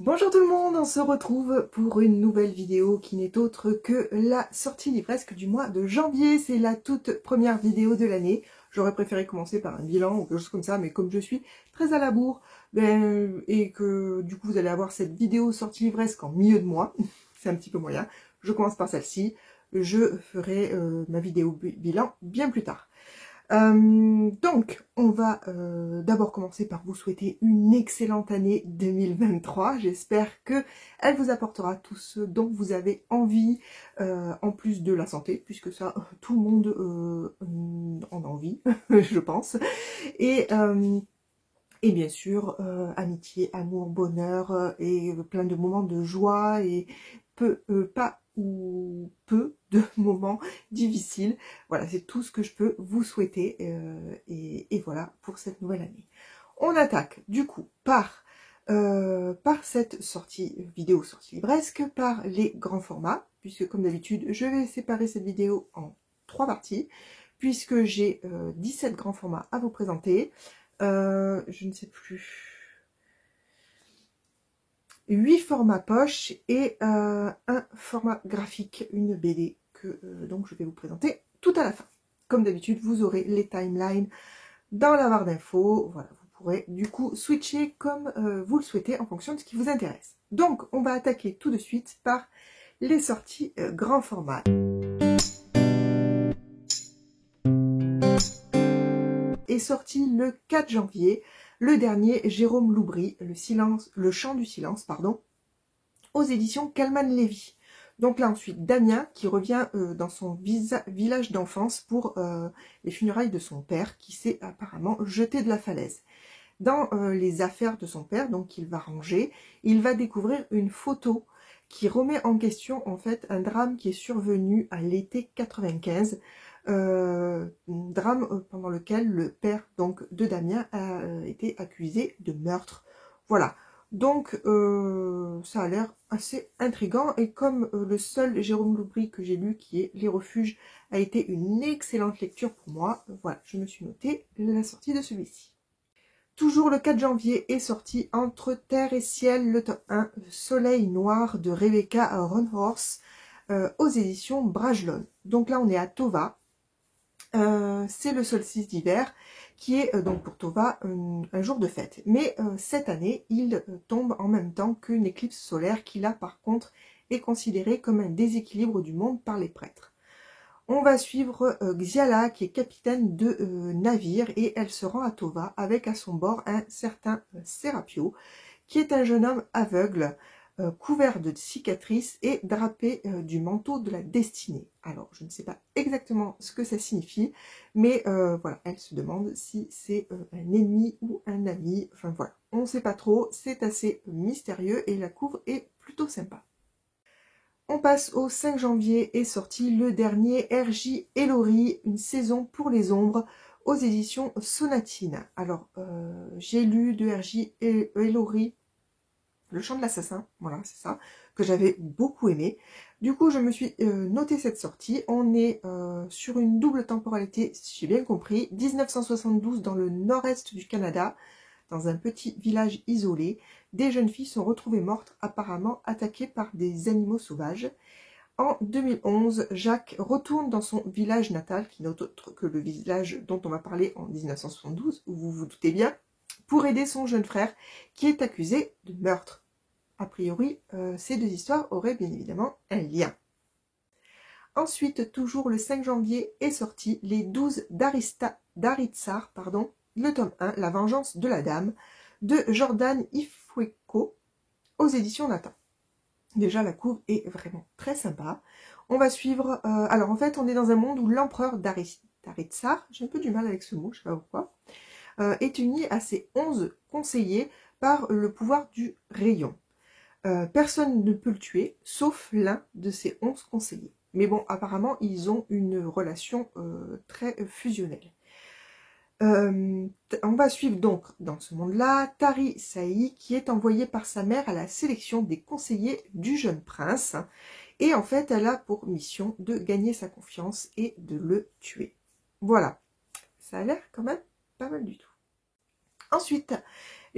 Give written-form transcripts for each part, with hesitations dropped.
Bonjour tout le monde, on se retrouve pour une nouvelle vidéo qui n'est autre que la sortie livresque du mois de janvier. C'est la toute première vidéo de l'année. J'aurais préféré commencer par un bilan ou quelque chose comme ça, mais comme je suis très à la bourre, et que du coup vous allez avoir cette vidéo sortie livresque en milieu de mois, c'est un petit peu moyen, je commence par celle-ci. Je ferai ma vidéo bilan bien plus tard. Donc, on va d'abord commencer par vous souhaiter une excellente année 2023. J'espère que elle vous apportera tout ce dont vous avez envie, en plus de la santé, puisque ça, tout le monde en a envie, je pense. Et bien sûr, amitié, amour, bonheur et plein de moments de joie et pas ou peu de moments difficiles. Voilà, c'est tout ce que je peux vous souhaiter et voilà pour cette nouvelle année. On attaque du coup par cette vidéo sortie livresque, par les grands formats, puisque comme d'habitude, je vais séparer cette vidéo en 3 parties, puisque j'ai 17 grands formats à vous présenter. Je ne sais plus, 8 formats poche et un format graphique, une BD que donc je vais vous présenter tout à la fin. Comme d'habitude, vous aurez les timelines dans la barre d'infos. Voilà, vous pourrez du coup switcher comme vous le souhaitez en fonction de ce qui vous intéresse. Donc, on va attaquer tout de suite par les sorties grand format. Est sorti le 4 janvier, le dernier Jérôme Loubry, le chant du silence, pardon, aux éditions Calman-Lévy. Donc là ensuite Damien qui revient dans son village d'enfance pour les funérailles de son père qui s'est apparemment jeté de la falaise. Dans les affaires de son père, donc qu'il va ranger, il va découvrir une photo qui remet en question en fait un drame qui est survenu à l'été 95, drame pendant lequel le père donc de Damien a été accusé de meurtre. Voilà. Donc ça a l'air assez intriguant et comme le seul Jérôme Loubry que j'ai lu qui est Les Refuges a été une excellente lecture pour moi, voilà, je me suis noté la sortie de celui-ci. Toujours le 4 janvier est sorti Entre terre et ciel, le tome 1, Soleil noir de Rebecca Ronhorst aux éditions Bragelonne. Donc là on est à Tova, c'est le solstice d'hiver qui est donc pour Tova un jour de fête. Mais cette année il tombe en même temps qu'une éclipse solaire qui là par contre est considérée comme un déséquilibre du monde par les prêtres. On va suivre Xiala qui est capitaine de navire et elle se rend à Tova avec à son bord un certain Sérapio qui est un jeune homme aveugle, couvert de cicatrices et drapé du manteau de la destinée. Alors je ne sais pas exactement ce que ça signifie, mais voilà, elle se demande si c'est un ennemi ou un ami, enfin voilà, on ne sait pas trop, c'est assez mystérieux et la couve est plutôt sympa. On passe au 5 janvier est sorti le dernier R.J. Ellory, une saison pour les ombres, aux éditions Sonatine. Alors, j'ai lu de R.J. Ellory, Le chant de l'assassin, voilà, c'est ça, que j'avais beaucoup aimé. Du coup, je me suis noté cette sortie. On est sur une double temporalité, si j'ai bien compris, 1972 dans le nord-est du Canada, dans un petit village isolé, des jeunes filles sont retrouvées mortes, apparemment attaquées par des animaux sauvages. En 2011, Jacques retourne dans son village natal, qui n'est autre que le village dont on va parler en 1972, où vous vous doutez bien, pour aider son jeune frère, qui est accusé de meurtre. A priori, ces deux histoires auraient bien évidemment un lien. Ensuite, toujours le 5 janvier, est sorti Les 12 d'Aritsar, le tome 1, La vengeance de la dame, de Jordan Ifueko, aux éditions Nathan. Déjà, la couve est vraiment très sympa. On va suivre... alors, en fait, on est dans un monde où l'empereur d'Aritsar, j'ai un peu du mal avec ce mot, je sais pas pourquoi, est uni à ses 11 conseillers par le pouvoir du rayon. Personne ne peut le tuer, sauf l'un de ces 11 conseillers. Mais bon, apparemment, ils ont une relation très fusionnelle. On va suivre donc dans ce monde-là Tari Saï qui est envoyée par sa mère à la sélection des conseillers du jeune prince et en fait elle a pour mission de gagner sa confiance et de le tuer. Voilà, ça a l'air quand même pas mal du tout. Ensuite,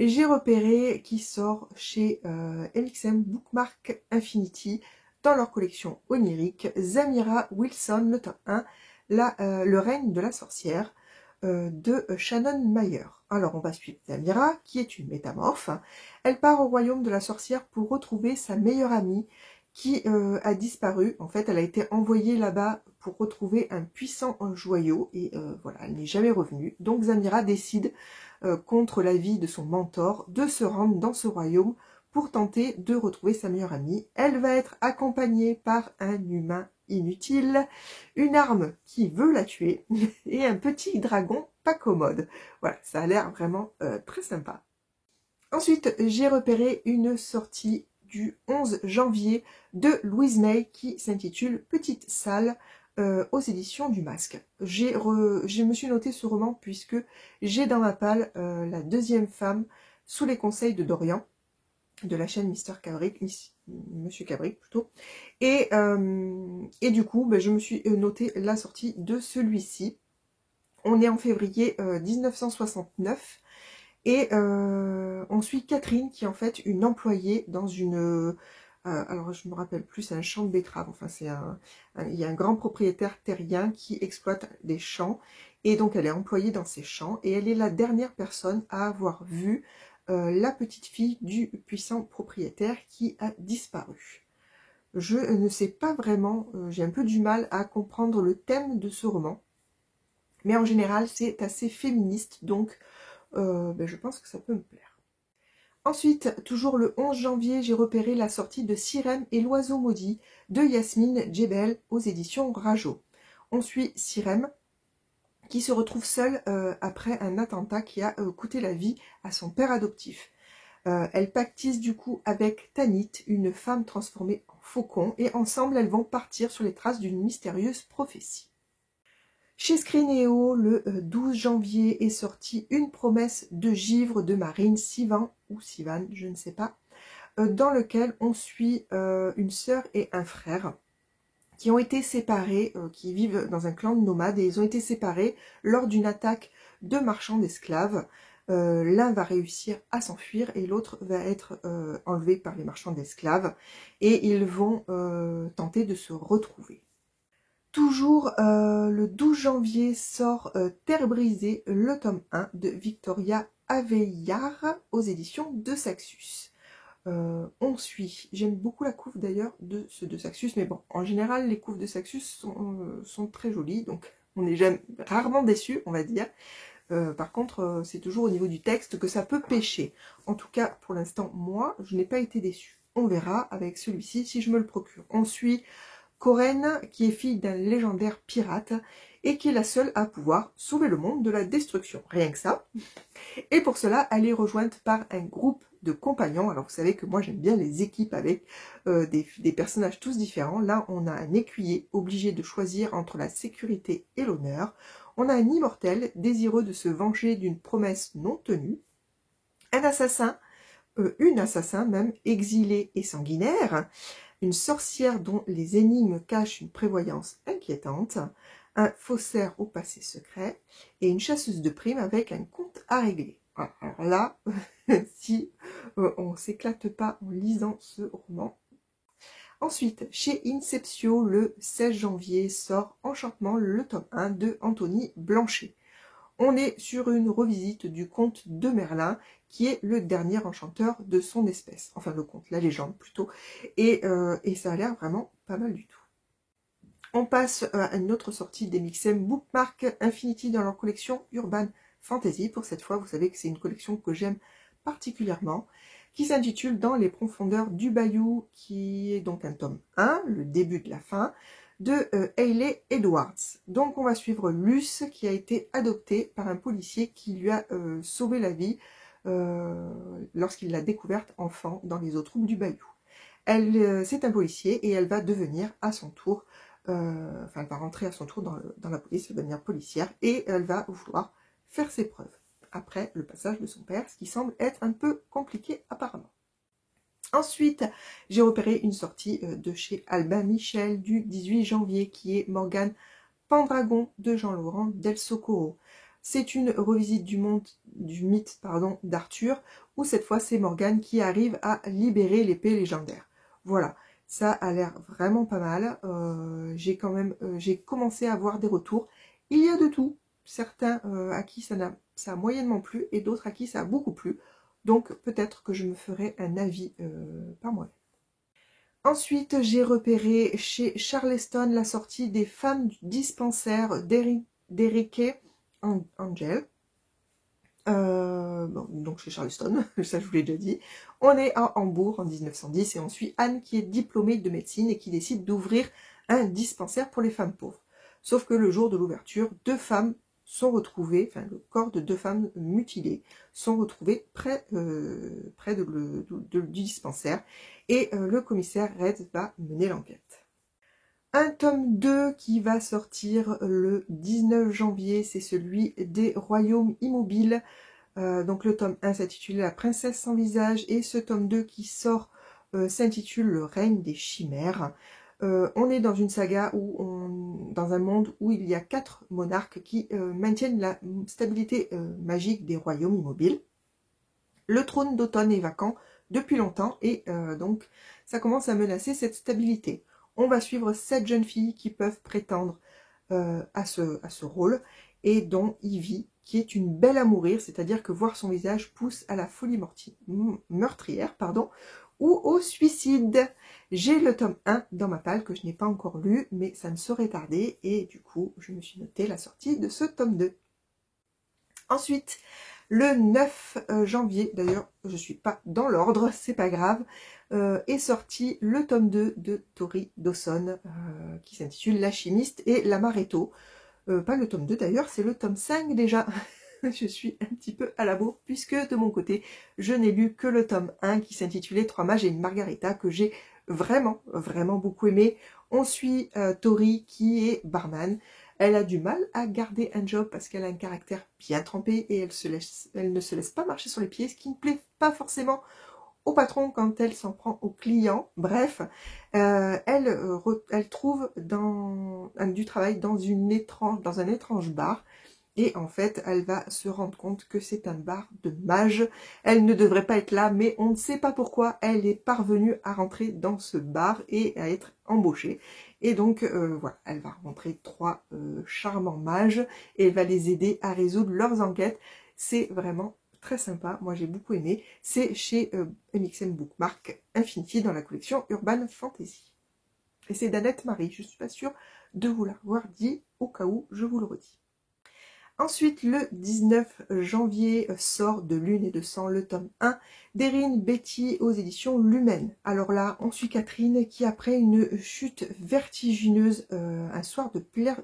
j'ai repéré qui sort chez MXM Bookmark Infinity dans leur collection onirique, Zamira Wilson, le tome 1, le règne de la sorcière de Shannon Mayer. Alors on va suivre Zamira, qui est une métamorphe. Elle part au royaume de la sorcière pour retrouver sa meilleure amie qui a disparu. En fait, elle a été envoyée là-bas pour retrouver un puissant joyau et voilà, elle n'est jamais revenue. Donc Zamira décide, contre l'avis de son mentor, de se rendre dans ce royaume pour tenter de retrouver sa meilleure amie. Elle va être accompagnée par un humain inutile, une arme qui veut la tuer et un petit dragon pas commode. Voilà, ça a l'air vraiment très sympa. Ensuite, j'ai repéré une sortie du 11 janvier de Louise May qui s'intitule Petite salle aux éditions du Masque. Je me suis noté ce roman puisque j'ai dans ma palle la deuxième femme sous les conseils de Dorian, de la chaîne Mister Cabric, Monsieur Cabric plutôt. Et du coup, ben, je me suis noté la sortie de celui-ci. On est en février 1969. Et on suit Catherine qui est en fait une employée dans une... alors je me rappelle plus, c'est un champ de betteraves. Enfin, il y a un grand propriétaire terrien qui exploite des champs. Et donc elle est employée dans ces champs. Et elle est la dernière personne à avoir vu la petite fille du puissant propriétaire qui a disparu. Je ne sais pas vraiment, j'ai un peu du mal à comprendre le thème de ce roman. Mais en général, c'est assez féministe, donc ben, je pense que ça peut me plaire. Ensuite, toujours le 11 janvier, j'ai repéré la sortie de Sirem et l'oiseau maudit de Yasmine Djebel aux éditions Rajo. On suit Sirem qui se retrouve seule après un attentat qui a coûté la vie à son père adoptif. Elle pactise du coup avec Tanit, une femme transformée en faucon, et ensemble elles vont partir sur les traces d'une mystérieuse prophétie. Chez Scrineo, le 12 janvier est sortie Une promesse de givre de Marine Sivan, ou Sivan, je ne sais pas, dans lequel on suit une sœur et un frère qui ont été séparés, qui vivent dans un clan de nomades, et ils ont été séparés lors d'une attaque de marchands d'esclaves. L'un va réussir à s'enfuir et l'autre va être enlevé par les marchands d'esclaves, et ils vont tenter de se retrouver. Toujours le 12 janvier sort Terre brisée, le tome 1 de Victoria Aveillard aux éditions de Saxus. On suit, j'aime beaucoup la couve d'ailleurs de ce de Saxus, mais bon, en général les couves de Saxus sont très jolies, donc on est rarement déçu, on va dire. Par contre, c'est toujours au niveau du texte que ça peut pêcher. En tout cas, pour l'instant, moi, je n'ai pas été déçue. On verra avec celui-ci si je me le procure. On suit Corinne, qui est fille d'un légendaire pirate et qui est la seule à pouvoir sauver le monde de la destruction. Rien que ça. Et pour cela, elle est rejointe par un groupe de compagnons. Alors vous savez que moi j'aime bien les équipes avec des personnages tous différents. Là, on a un écuyer obligé de choisir entre la sécurité et l'honneur. On a un immortel désireux de se venger d'une promesse non tenue. Un assassin, une assassin même, exilée et sanguinaire. Une sorcière dont les énigmes cachent une prévoyance inquiétante, un faussaire au passé secret, et une chasseuse de primes avec un compte à régler. Alors là, si on s'éclate pas en lisant ce roman. Ensuite, chez Inceptio, le 16 janvier, sort Enchantement, le tome 1 de Anthony Blanchet. On est sur une revisite du conte de Merlin, qui est le dernier enchanteur de son espèce. Enfin, le conte, la légende plutôt. Et ça a l'air vraiment pas mal du tout. On passe à une autre sortie d'MXM Bookmark Infinity dans leur collection Urban Fantasy. Pour cette fois, vous savez que c'est une collection que j'aime particulièrement, qui s'intitule Dans les profondeurs du bayou, qui est donc un tome 1, le début de la fin, de Hayley Edwards. Donc on va suivre Luce, qui a été adoptée par un policier qui lui a sauvé la vie lorsqu'il l'a découverte enfant dans les eaux troubles du bayou. C'est un policier et elle va devenir à son tour, elle va rentrer à son tour dans la police, elle va devenir policière et elle va vouloir faire ses preuves après le passage de son père, ce qui semble être un peu compliqué apparemment. Ensuite, j'ai repéré une sortie de chez Albin Michel du 18 janvier qui est Morgane Pendragon de Jean-Laurent Del Socorro. C'est une revisite du mythe d'Arthur, où cette fois c'est Morgane qui arrive à libérer l'épée légendaire. Voilà, ça a l'air vraiment pas mal. J'ai commencé à avoir des retours. Il y a de tout. Certains à qui ça a moyennement plu et d'autres à qui ça a beaucoup plu. Donc peut-être que je me ferai un avis par moi. Ensuite, j'ai repéré chez Charleston la sortie des femmes du dispensaire d'Erique Angel. Bon, donc chez Charleston, ça je vous l'ai déjà dit. On est à Hambourg en 1910 et on suit Anne qui est diplômée de médecine et qui décide d'ouvrir un dispensaire pour les femmes pauvres. Sauf que le jour de l'ouverture, 2 femmes sont retrouvées, enfin le corps de 2 femmes mutilées sont retrouvés près du dispensaire et le commissaire Red va mener l'enquête. Un tome 2 qui va sortir le 19 janvier, c'est celui des royaumes immobiles. Donc le tome 1 s'intitule La princesse sans visage et ce tome 2 qui sort s'intitule Le règne des chimères. On est dans une saga dans un monde où il y a 4 monarques qui maintiennent la stabilité magique des royaumes immobiles. Le trône d'automne est vacant depuis longtemps et donc ça commence à menacer cette stabilité. On va suivre 7 jeunes filles qui peuvent prétendre à ce rôle et dont Ivy qui est une belle à mourir, c'est-à-dire que voir son visage pousse à la folie meurtrière, ou au suicide. J'ai le tome 1 dans ma palle que je n'ai pas encore lu, mais ça ne saurait tarder, et du coup, je me suis noté la sortie de ce tome 2. Ensuite, le 9 janvier, d'ailleurs, je ne suis pas dans l'ordre, c'est pas grave, est sorti le tome 2 de Tori Dawson, qui s'intitule La chimiste et l'amaretto. Pas le tome 2 d'ailleurs, c'est le tome 5 déjà. Je suis un petit peu à la bourre puisque de mon côté, je n'ai lu que le tome 1 qui s'intitulait 3 mages et une margarita que j'ai vraiment beaucoup aimé. On suit Tori qui est barman. Elle a du mal à garder un job parce qu'elle a un caractère bien trempé et elle ne se laisse pas marcher sur les pieds, ce qui ne plaît pas forcément au patron quand elle s'en prend aux clients. Bref, elle trouve du travail dans un étrange bar. Et en fait, elle va se rendre compte que c'est un bar de mages. Elle ne devrait pas être là, mais on ne sait pas pourquoi elle est parvenue à rentrer dans ce bar et à être embauchée. Et donc, voilà, elle va rencontrer 3 charmants mages et elle va les aider à résoudre leurs enquêtes. C'est vraiment très sympa, moi j'ai beaucoup aimé. C'est chez MXM Bookmark Infinity dans la collection Urban Fantasy. Et c'est d'Annette Marie, je ne suis pas sûre de vous l'avoir dit, au cas où je vous le redis. Ensuite, le 19 janvier sort de Lune et de Sang le tome 1 d'Erin Betty aux éditions Lumen. Alors là, on suit Catherine qui, après une chute vertigineuse un soir de pleine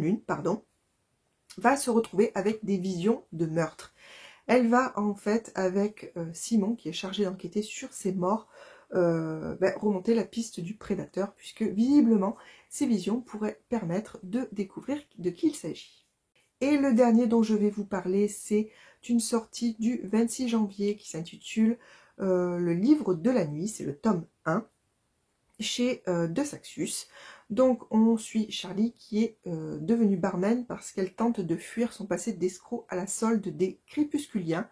lune, va se retrouver avec des visions de meurtre. Elle va en fait, avec Simon, qui est chargé d'enquêter sur ces morts, remonter la piste du prédateur, puisque visiblement, ces visions pourraient permettre de découvrir de qui il s'agit. Et le dernier dont je vais vous parler, c'est une sortie du 26 janvier qui s'intitule Le livre de la nuit, c'est le tome 1, chez De Saxus. Donc on suit Charlie qui est devenue barman parce qu'elle tente de fuir son passé d'escroc à la solde des crépusculiens.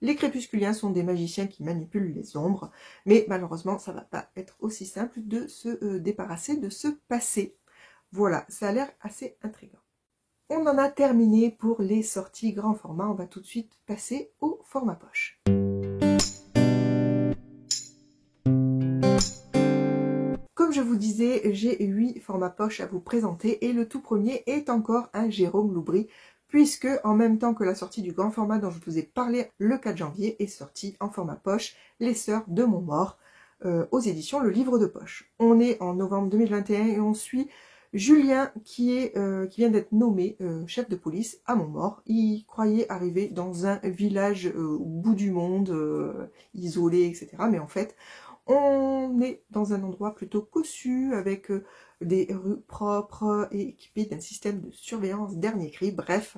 Les crépusculiens sont des magiciens qui manipulent les ombres, mais malheureusement ça va pas être aussi simple de se débarrasser de ce passé. Voilà, ça a l'air assez intriguant. On en a terminé pour les sorties grand format, on va tout de suite passer au format poche. Comme je vous disais, j'ai 8 formats poche à vous présenter et le tout premier est encore un Jérôme Loubry, puisque en même temps que la sortie du grand format dont je vous ai parlé le 4 janvier est sorti en format poche Les Sœurs de Montmort aux éditions Le Livre de Poche. On est en novembre 2021 et on suit Julien qui vient d'être nommé chef de police à Montmort. Il croyait arriver dans un village au bout du monde, isolé, etc. Mais en fait, on est dans un endroit plutôt cossu, avec des rues propres et équipées d'un système de surveillance dernier cri. Bref,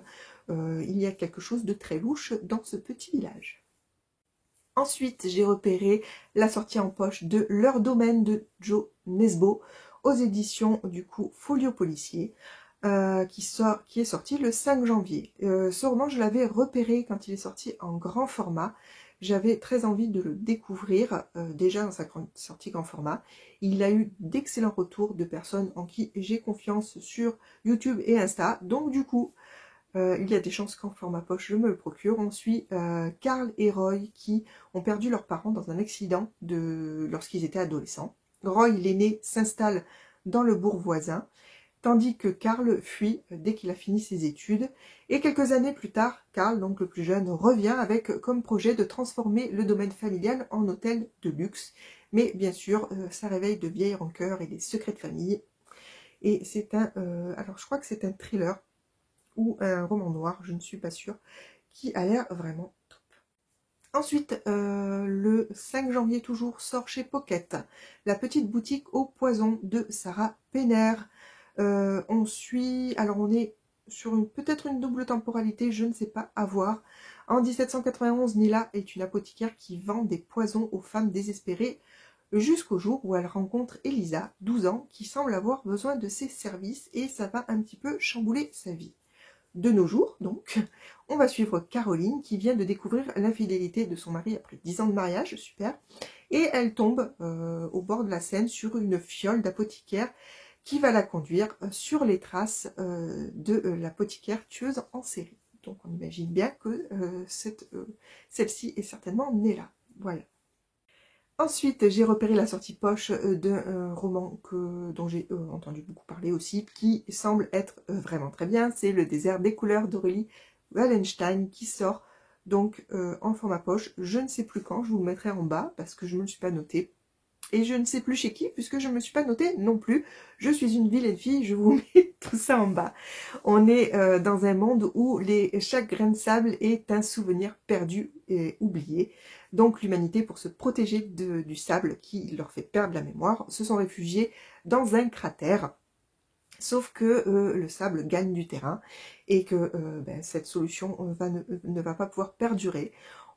il y a quelque chose de très louche dans ce petit village. Ensuite, j'ai repéré la sortie en poche de Leur domaine de Joe Nesbo aux éditions du coup Folio Policier. qui est sorti le 5 janvier. Ce roman, je l'avais repéré quand il est sorti en grand format. J'avais très envie de le découvrir, déjà dans sa sortie grand format. Il a eu d'excellents retours de personnes en qui j'ai confiance sur YouTube et Insta. Donc du coup, il y a des chances qu'en format poche, je me le procure. On suit Carl et Roy qui ont perdu leurs parents dans un accident lorsqu'ils étaient adolescents. Roy, l'aîné, s'installe dans le bourg voisin, tandis que Carl fuit dès qu'il a fini ses études. Et quelques années plus tard, Carl, donc le plus jeune, revient avec comme projet de transformer le domaine familial en hôtel de luxe. Mais bien sûr, ça réveille de vieilles rancœurs et des secrets de famille. Et c'est alors je crois que c'est un thriller ou un roman noir, je ne suis pas sûre, qui a l'air vraiment top. Ensuite, le 5 janvier toujours, sort chez Pocket, La petite boutique au poison de Sarah Penner. On suit, alors on est sur peut-être une double temporalité, je ne sais pas, à voir. En 1791, Nila est une apothicaire qui vend des poisons aux femmes désespérées, jusqu'au jour où elle rencontre Elisa, 12 ans, qui semble avoir besoin de ses services, et ça va un petit peu chambouler sa vie. De nos jours, donc, on va suivre Caroline qui vient de découvrir l'infidélité de son mari après 10 ans de mariage, super, et elle tombe au bord de la Seine sur une fiole d'apothicaire qui va la conduire sur les traces de l'apothicaire tueuse en série. Donc on imagine bien que celle-ci est certainement née là. Voilà. Ensuite, j'ai repéré la sortie poche d'un roman dont j'ai entendu beaucoup parler aussi, qui semble être vraiment très bien. C'est Le désert des couleurs d'Aurélie Wallenstein qui sort donc en format poche. Je ne sais plus quand, je vous le mettrai en bas parce que je ne me le suis pas noté. Et je ne sais plus chez qui, puisque je ne me suis pas notée non plus. Je suis une vilaine fille, je vous mets tout ça en bas. On est dans un monde où chaque grain de sable est un souvenir perdu et oublié. Donc l'humanité, pour se protéger du sable qui leur fait perdre la mémoire, se sont réfugiés dans un cratère. Sauf que le sable gagne du terrain et que cette solution ne va pas pouvoir perdurer.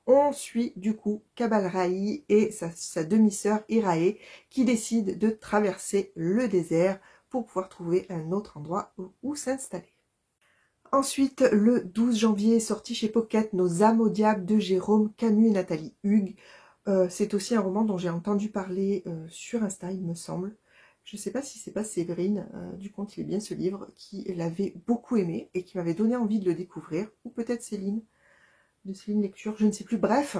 On suit du coup Cabal Rai et sa demi-sœur Irae qui décident de traverser le désert pour pouvoir trouver un autre endroit où s'installer. Ensuite, le 12 janvier est sorti chez Pocket Nos âmes au diable de Jérôme Camus et Nathalie Hugues. C'est aussi un roman dont j'ai entendu parler sur Insta, il me semble. Je ne sais pas si c'est pas Séverine, du compte Il est bien ce livre, qui l'avait beaucoup aimé et qui m'avait donné envie de le découvrir. Ou peut-être Céline, de Céline Lecture, je ne sais plus. Bref,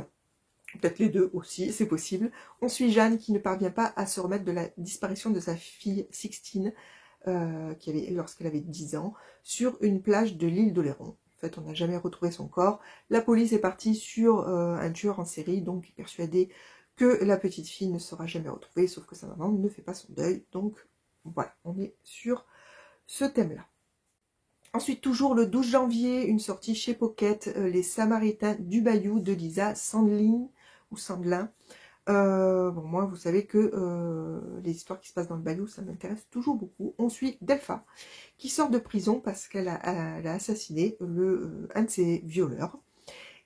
peut-être les deux aussi, c'est possible. On suit Jeanne qui ne parvient pas à se remettre de la disparition de sa fille Sixtine, lorsqu'elle avait 10 ans, sur une plage de l'île d'Oléron. En fait, on n'a jamais retrouvé son corps. La police est partie sur un tueur en série, donc persuadée que la petite fille ne sera jamais retrouvée, sauf que sa maman ne fait pas son deuil. Donc voilà, on est sur ce thème-là. Ensuite, toujours le 12 janvier, une sortie chez Pocket, Les Samaritains du Bayou de Lisa Sandlin, ou Sandlin. Bon, moi, vous savez que les histoires qui se passent dans le Bayou, ça m'intéresse toujours beaucoup. On suit Delpha, qui sort de prison parce qu'elle a assassiné un de ses violeurs.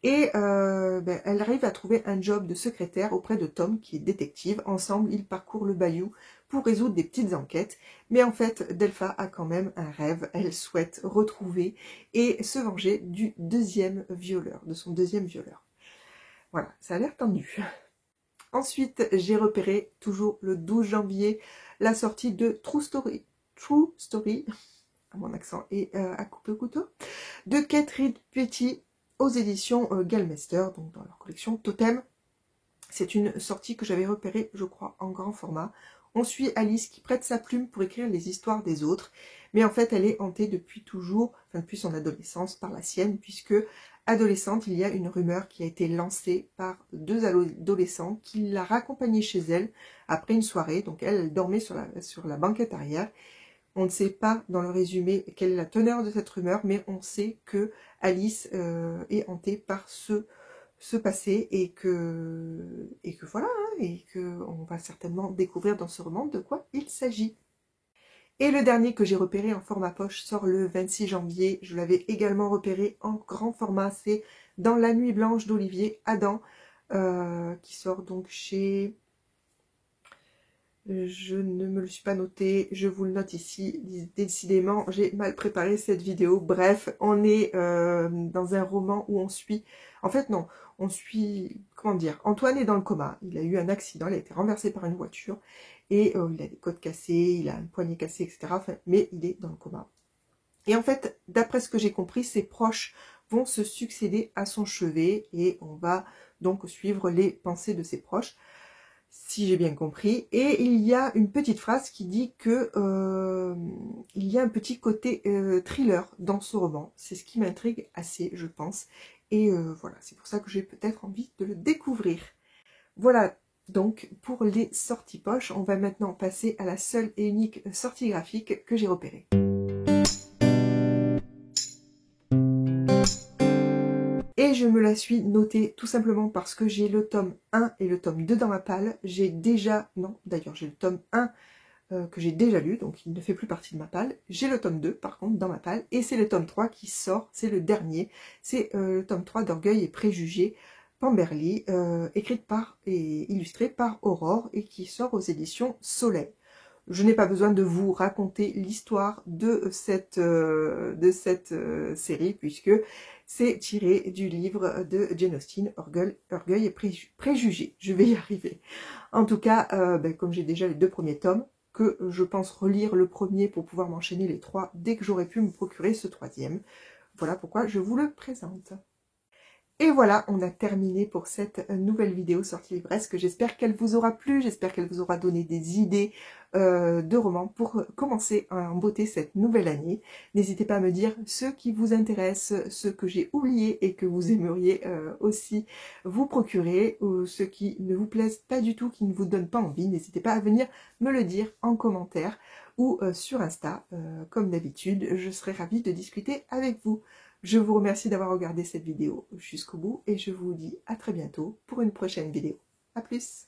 Et elle arrive à trouver un job de secrétaire auprès de Tom, qui est détective. Ensemble, ils parcourent le Bayou pour résoudre des petites enquêtes. Mais en fait, Delpha a quand même un rêve. Elle souhaite retrouver et se venger de son deuxième violeur. Voilà, ça a l'air tendu. Ensuite, j'ai repéré, toujours le 12 janvier, la sortie de True Story, mon accent est à couper au couteau, de Kate Reed Petty aux éditions Gallmeister, donc dans leur collection Totem. C'est une sortie que j'avais repérée, je crois, en grand format. On suit Alice qui prête sa plume pour écrire les histoires des autres, mais en fait elle est hantée depuis son adolescence, par la sienne, puisque adolescente, il y a une rumeur qui a été lancée par 2 adolescents qui la raccompagnaient chez elle après une soirée. Donc elle dormait sur la banquette arrière. On ne sait pas dans le résumé quelle est la teneur de cette rumeur, mais on sait que Alice est hantée par ce passé et que voilà, hein, et que on va certainement découvrir dans ce roman de quoi il s'agit. Et le dernier que j'ai repéré en format poche sort le 26 janvier. Je l'avais également repéré en grand format. C'est Dans la nuit blanche d'Olivier Adam, qui sort donc chez je ne me le suis pas noté, je vous le note ici. Décidément, j'ai mal préparé cette vidéo. Bref, on est dans un roman où on suit... En fait, non, on suit... Comment dire? Antoine est dans le coma. Il a eu un accident, il a été renversé par une voiture. Et il a des côtes cassées, il a un poignet cassé, etc. Enfin, mais il est dans le coma. Et en fait, d'après ce que j'ai compris, ses proches vont se succéder à son chevet. Et on va donc suivre les pensées de ses proches, si j'ai bien compris. Et il y a une petite phrase qui dit que il y a un petit côté thriller dans ce roman. C'est ce qui m'intrigue assez, je pense. Et voilà, c'est pour ça que j'ai peut-être envie de le découvrir. Voilà donc pour les sorties poche. On va maintenant passer à la seule et unique sortie graphique que j'ai repérée. Et je me la suis notée tout simplement parce que j'ai le tome 1 et le tome 2 dans ma palle. J'ai déjà... Non, d'ailleurs, j'ai le tome 1 que j'ai déjà lu, donc il ne fait plus partie de ma palle. J'ai le tome 2, par contre, dans ma palle. Et c'est le tome 3 qui sort, c'est le dernier. C'est le tome 3 d'Orgueil et Préjugés, Pemberley, écrite par et illustrée par Aurore et qui sort aux éditions Soleil. Je n'ai pas besoin de vous raconter l'histoire de cette série, puisque c'est tiré du livre de Jane Austen, Orgueil et Préjugés. Je vais y arriver. En tout cas, comme j'ai déjà les 2 premiers tomes, que je pense relire le premier pour pouvoir m'enchaîner les 3 dès que j'aurai pu me procurer ce 3e. Voilà pourquoi je vous le présente. Et voilà, on a terminé pour cette nouvelle vidéo sortie livresque. J'espère qu'elle vous aura plu, j'espère qu'elle vous aura donné des idées de romans pour commencer en beauté cette nouvelle année. N'hésitez pas à me dire ce qui vous intéresse, ce que j'ai oublié et que vous aimeriez aussi vous procurer, ou ce qui ne vous plaise pas du tout, qui ne vous donne pas envie. N'hésitez pas à venir me le dire en commentaire ou sur Insta. Comme d'habitude, je serai ravie de discuter avec vous. Je vous remercie d'avoir regardé cette vidéo jusqu'au bout et je vous dis à très bientôt pour une prochaine vidéo. A plus!